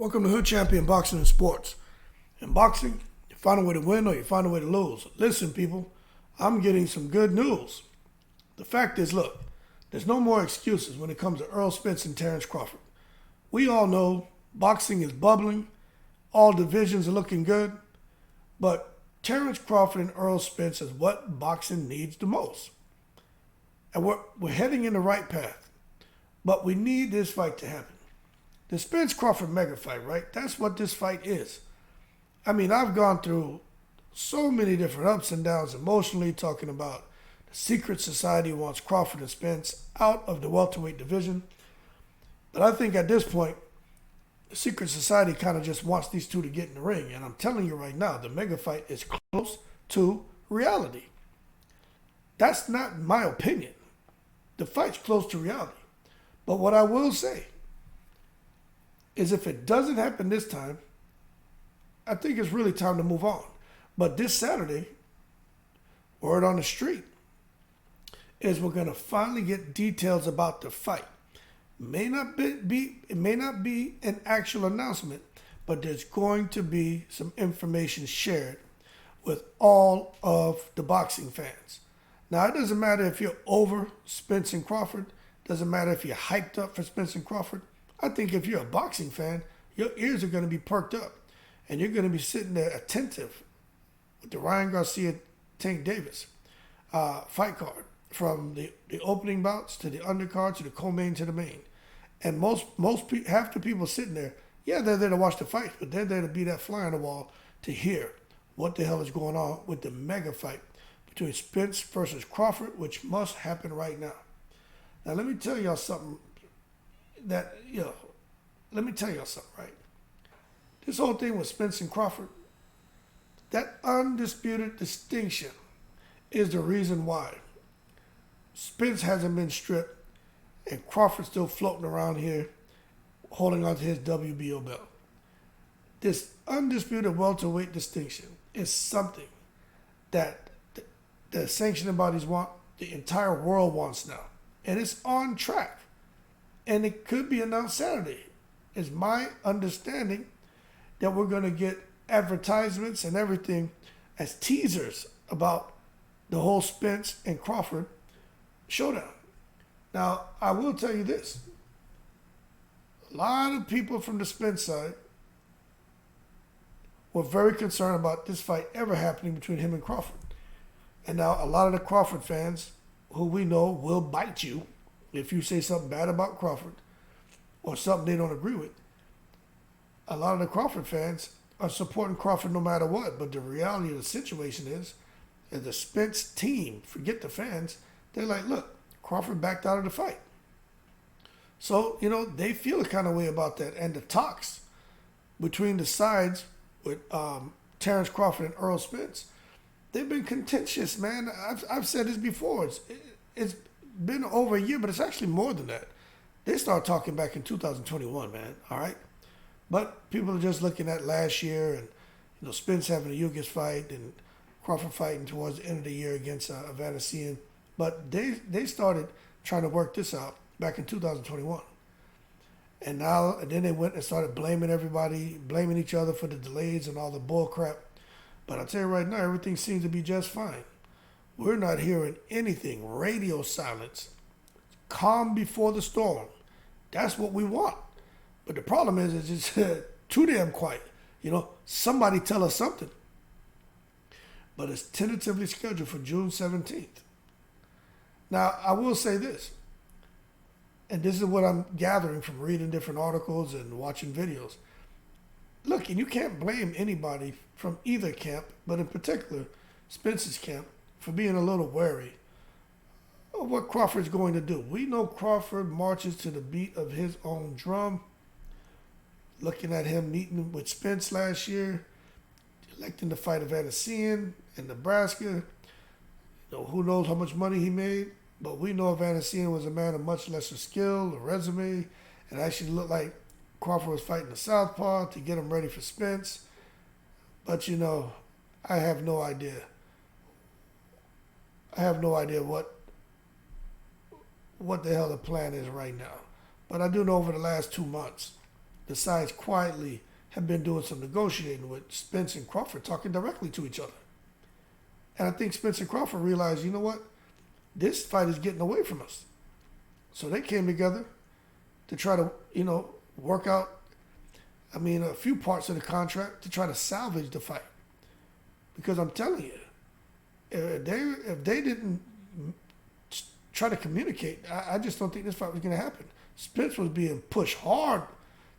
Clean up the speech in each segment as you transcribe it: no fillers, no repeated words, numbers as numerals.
Welcome to HoodChampionBoxing and Sports. In boxing, you find a way to win or you find a way to lose. Listen, people, I'm getting some good news. The fact is, look, there's no more excuses when it comes to Errol Spence and Terence Crawford. We all know boxing is bubbling, all divisions are looking good, but Terence Crawford and Errol Spence is what boxing needs the most. And we're heading in the right path, but we need this fight to happen. The Spence-Crawford mega fight, right? That's what this fight is. I mean, I've gone through so many different ups and downs emotionally, talking about the secret society wants Crawford and Spence out of the welterweight division. But I think at this point, the secret society kind of just wants these two to get in the ring. And I'm telling you right now, the mega fight is close to reality. That's not my opinion. The fight's close to reality. But what I will say is if it doesn't happen this time, I think it's really time to move on. But this Saturday, word on the street is we're going to finally get details about the fight. It may not be an actual announcement, but there's going to be some information shared with all of the boxing fans. Now, it doesn't matter if you're over Spence and Crawford. Doesn't matter if you're hyped up for Spence and Crawford. I think if you're a boxing fan, your ears are going to be perked up. And you're going to be sitting there attentive with the Ryan Garcia Tank Davis fight card. From the opening bouts to the undercard to the co-main to the main. And half the people sitting there, yeah, they're there to watch the fight, but they're there to be that fly on the wall to hear what the hell is going on with the mega fight between Spence versus Crawford, which must happen right now. Now, let me tell y'all something right? This whole thing with Spence and Crawford, that undisputed distinction is the reason why Spence hasn't been stripped and Crawford's still floating around here holding on to his WBO belt. This undisputed welterweight distinction is something that the sanctioning bodies want, the entire world wants now. And it's on track. And it could be announced Saturday. It's my understanding that we're going to get advertisements and everything as teasers about the whole Spence and Crawford showdown. Now, I will tell you this. A lot of people from the Spence side were very concerned about this fight ever happening between him and Crawford. And now a lot of the Crawford fans, who we know will bite you if you say something bad about Crawford or something they don't agree with. A lot of the Crawford fans are supporting Crawford no matter what. But the reality of the situation is the Spence team, forget the fans, they're like, look, Crawford backed out of the fight. So, they feel a kind of way about that. And the talks between the sides with Terence Crawford and Errol Spence, they've been contentious, man. I've said this before. It's been over a year, but it's actually more than that. They started talking back in 2021, man, all right? But people are just looking at last year and, Spence having a Ugas fight and Crawford fighting towards the end of the year against Vanessian. But they started trying to work this out back in 2021. And then they went and started blaming everybody, blaming each other for the delays and all the bull crap. But I'll tell you right now, everything seems to be just fine. We're not hearing anything. Radio silence. Calm before the storm. That's what we want. But the problem is it's just too damn quiet. Somebody tell us something. But it's tentatively scheduled for June 17th. Now, I will say this, and this is what I'm gathering from reading different articles and watching videos. Look, and you can't blame anybody from either camp, but in particular, Spence's camp, for being a little wary of what Crawford's going to do. We know Crawford marches to the beat of his own drum. Looking at him meeting with Spence last year, electing to fight a Vanessian in Nebraska. Who knows how much money he made, but we know Vanessian was a man of much lesser skill, a resume, and actually looked like Crawford was fighting the southpaw to get him ready for Spence. But, I have no idea. I have no idea what the hell the plan is right now. But I do know over the last 2 months, the sides quietly have been doing some negotiating with Spence and Crawford, talking directly to each other. And I think Spence and Crawford realized, you know what? This fight is getting away from us. So they came together to try to, work out, a few parts of the contract to try to salvage the fight. Because I'm telling you, if they didn't try to communicate, I just don't think this fight was going to happen. Spence was being pushed hard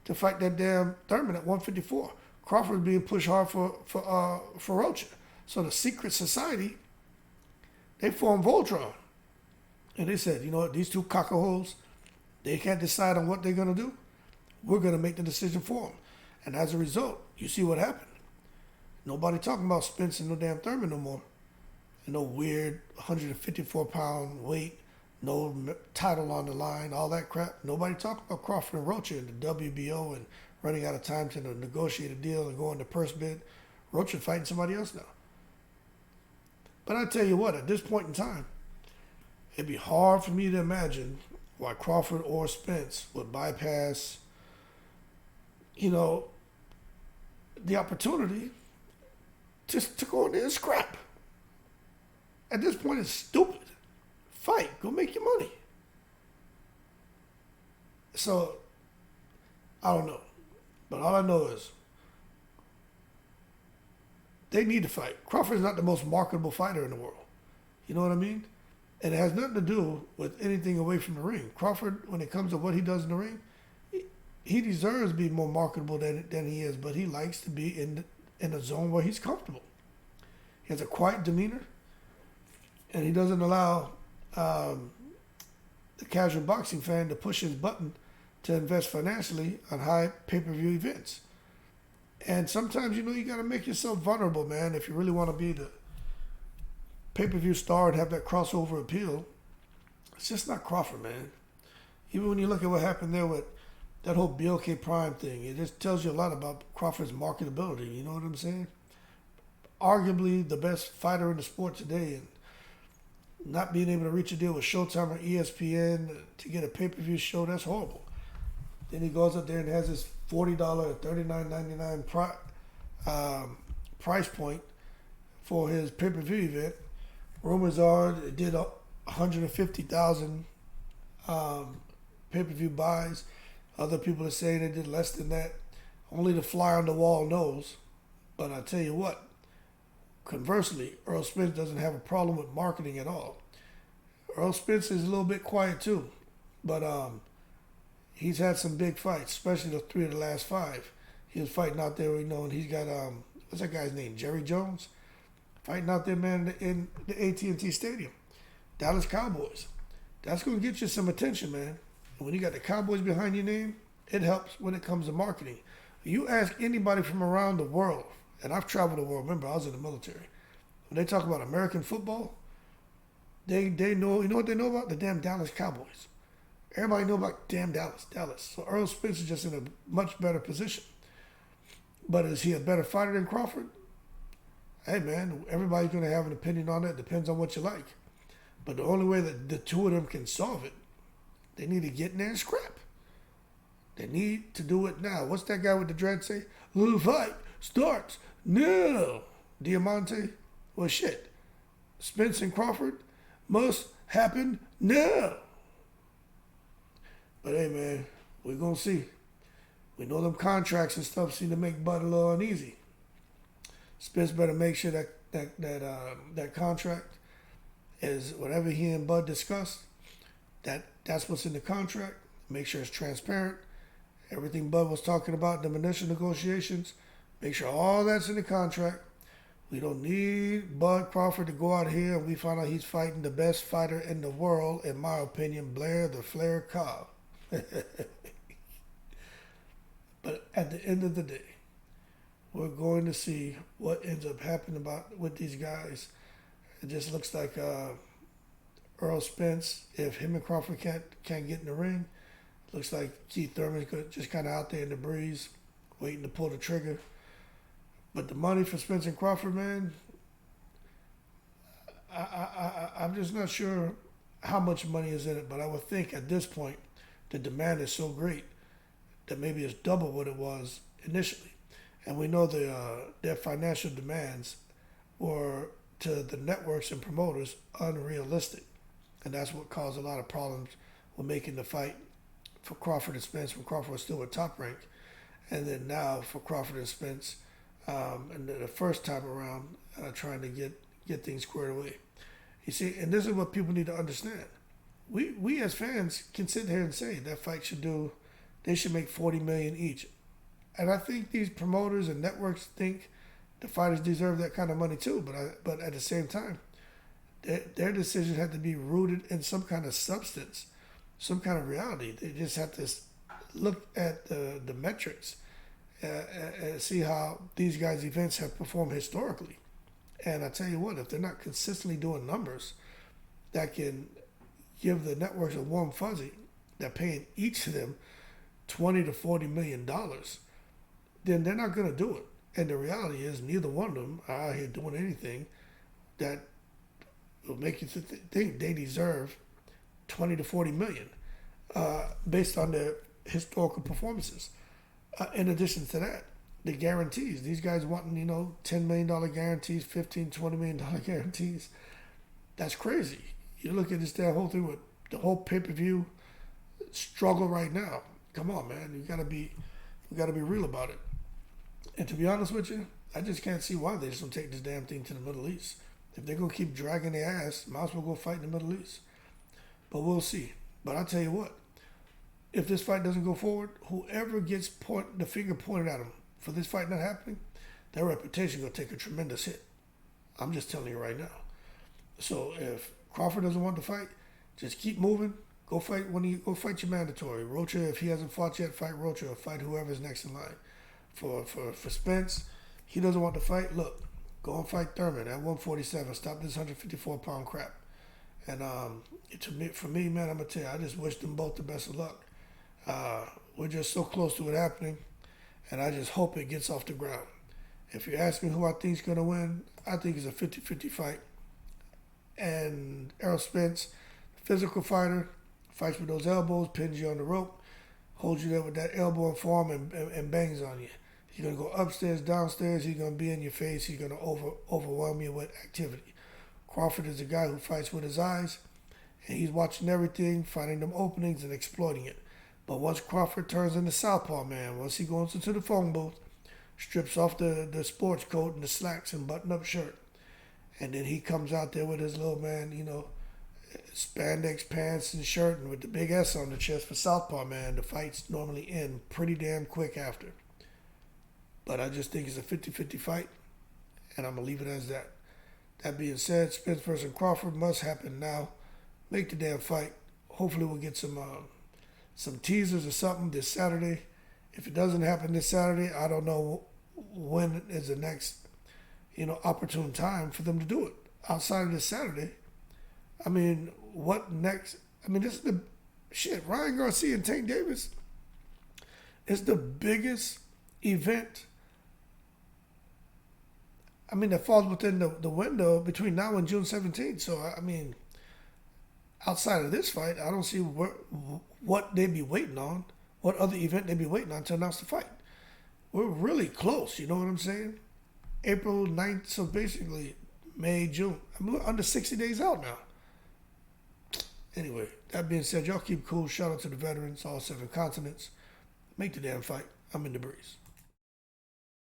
to fight that damn Thurman at 154. Crawford was being pushed hard for Rocha. So the secret society, they formed Voltron. And they said, you know what, these two cockaholes, they can't decide on what they're going to do. We're going to make the decision for them. And as a result, you see what happened. Nobody talking about Spence and no damn Thurman no more. And no weird 154-pound weight, no title on the line, all that crap. Nobody talking about Crawford and Rocha and the WBO and running out of time to negotiate a deal and going to purse bid. Rocha fighting somebody else now. But I tell you what, at this point in time, it'd be hard for me to imagine why Crawford or Spence would bypass, the opportunity to go in there and scrap. At this point, it's stupid. Fight. Go make your money. So, I don't know. But all I know is they need to fight. Crawford is not the most marketable fighter in the world. You know what I mean? And it has nothing to do with anything away from the ring. Crawford, when it comes to what he does in the ring, he deserves to be more marketable than he is, but he likes to be in a zone where he's comfortable. He has a quiet demeanor, and he doesn't allow the casual boxing fan to push his button to invest financially on high pay-per-view events. And sometimes, you got to make yourself vulnerable, man, if you really want to be the pay-per-view star and have that crossover appeal. It's just not Crawford, man. Even when you look at what happened there with that whole BLK Prime thing, it just tells you a lot about Crawford's marketability. You know what I'm saying? Arguably the best fighter in the sport today, and not being able to reach a deal with Showtime or ESPN to get a pay-per-view show, that's horrible. Then he goes up there and has this $40, $39.99 price point for his pay-per-view event. Rumors are it did 150,000 pay-per-view buys. Other people are saying it did less than that. Only the fly on the wall knows. But I tell you what, conversely, Errol Spence doesn't have a problem with marketing at all. Errol Spence is a little bit quiet too, but he's had some big fights, especially the 3 of the last 5. He was fighting out there, and he's got what's that guy's name? Jerry Jones, fighting out there, man, in the AT&T Stadium. Dallas Cowboys. That's going to get you some attention, man. And when you got the Cowboys behind your name, it helps when it comes to marketing. You ask anybody from around the world, and I've traveled the world. Remember, I was in the military. When they talk about American football, they know, you know what they know about? The damn Dallas Cowboys. Everybody know about damn Dallas. So Errol Spence is just in a much better position. But is he a better fighter than Crawford? Hey, man, everybody's going to have an opinion on that. Depends on what you like. But the only way that the two of them can solve it, they need to get in there and scrap. They need to do it now. What's that guy with the dread say? The fight starts now. Diamante? Well, shit. Spence and Crawford must happen now. But hey, man, we're going to see. We know them contracts and stuff seem to make Bud a little uneasy. Spence better make sure that contract is whatever he and Bud discussed, that's what's in the contract. Make sure it's transparent. Everything Bud was talking about in the initial negotiations, make sure all that's in the contract. We don't need Bud Crawford to go out here and we find out he's fighting the best fighter in the world, in my opinion, Blair the Flair Cobb. But at the end of the day, we're going to see what ends up happening with these guys. It just looks like Errol Spence, if him and Crawford can't get in the ring, looks like Keith Thurman's just kind of out there in the breeze, waiting to pull the trigger. But the money for Spence and Crawford, man, I'm just not sure how much money is in it. But I would think at this point, the demand is so great that maybe is double what it was initially. And we know their financial demands were to the networks and promoters unrealistic. And that's what caused a lot of problems with making the fight for Crawford and Spence when Crawford was still at Top Rank. And then now for Crawford and Spence, and the first time around, trying to get things squared away. You see, and this is what people need to understand. We as fans can sit here and say that fight they should make $40 million each. And I think these promoters and networks think the fighters deserve that kind of money too. But at the same time, their decisions have to be rooted in some kind of substance, some kind of reality. They just have to look at the metrics and see how these guys' events have performed historically. And I tell you what, if they're not consistently doing numbers that can give the networks a warm fuzzy, that paying each of them $20 to $40 million, then they're not going to do it. And the reality is, neither one of them are out here doing anything that will make you think they deserve $20 to $40 million based on their historical performances. In addition to that, the guarantees. These guys wanting, $10 million guarantees, $15, $20 million guarantees. That's crazy. You look at that whole thing with the whole pay-per-view struggle right now. Come on, man. We gotta be real about it. And to be honest with you, I just can't see why they just don't take this damn thing to the Middle East. If they're gonna keep dragging their ass, might as well go fight in the Middle East. But we'll see. But I tell you what, if this fight doesn't go forward, whoever gets the finger pointed at them for this fight not happening, their reputation gonna take a tremendous hit. I'm just telling you right now. So if Crawford doesn't want to fight, just keep moving. Go fight go fight your mandatory. Rocha, if he hasn't fought yet, fight Rocha or fight whoever's next in line. For Spence, he doesn't want to fight. Look, go and fight Thurman at 147. Stop this 154-pound crap. And for me, man, I'm gonna tell you, I just wish them both the best of luck. We're just so close to it happening, and I just hope it gets off the ground. If you ask me who I think is gonna win, I think it's a 50-50 fight. And Errol Spence, physical fighter, fights with those elbows, pins you on the rope, holds you there with that elbow and forearm and bangs on you. He's going to go upstairs, downstairs. He's going to be in your face. He's going to overwhelm you with activity. Crawford is a guy who fights with his eyes, and he's watching everything, finding them openings and exploiting it. But once Crawford turns into southpaw, man, once he goes into the phone booth, strips off the sports coat and the slacks and button-up shirt, and then he comes out there with his little man, spandex pants and shirt and with the big S on the chest for southpaw, man, the fights normally end pretty damn quick after. But I just think it's a 50-50 fight, and I'm going to leave it as that. That being said, Spence versus Crawford must happen now. Make the damn fight. Hopefully we'll get some teasers or something this Saturday. If it doesn't happen this Saturday, I don't know when is the next opportune time for them to do it. Outside of this Saturday, I mean, what next? I mean, this is the shit. Ryan Garcia and Tank Davis is the biggest event. I mean, that falls within the window between now and June 17th. So, I mean, outside of this fight, I don't see what they'd be waiting on, what other event they'd be waiting on to announce the fight. We're really close, you know what I'm saying? April 9th, so basically May, June. I'm under 60 days out now. Anyway, that being said, y'all keep cool. Shout out to the veterans, all 7 continents. Make the damn fight. I'm in the breeze.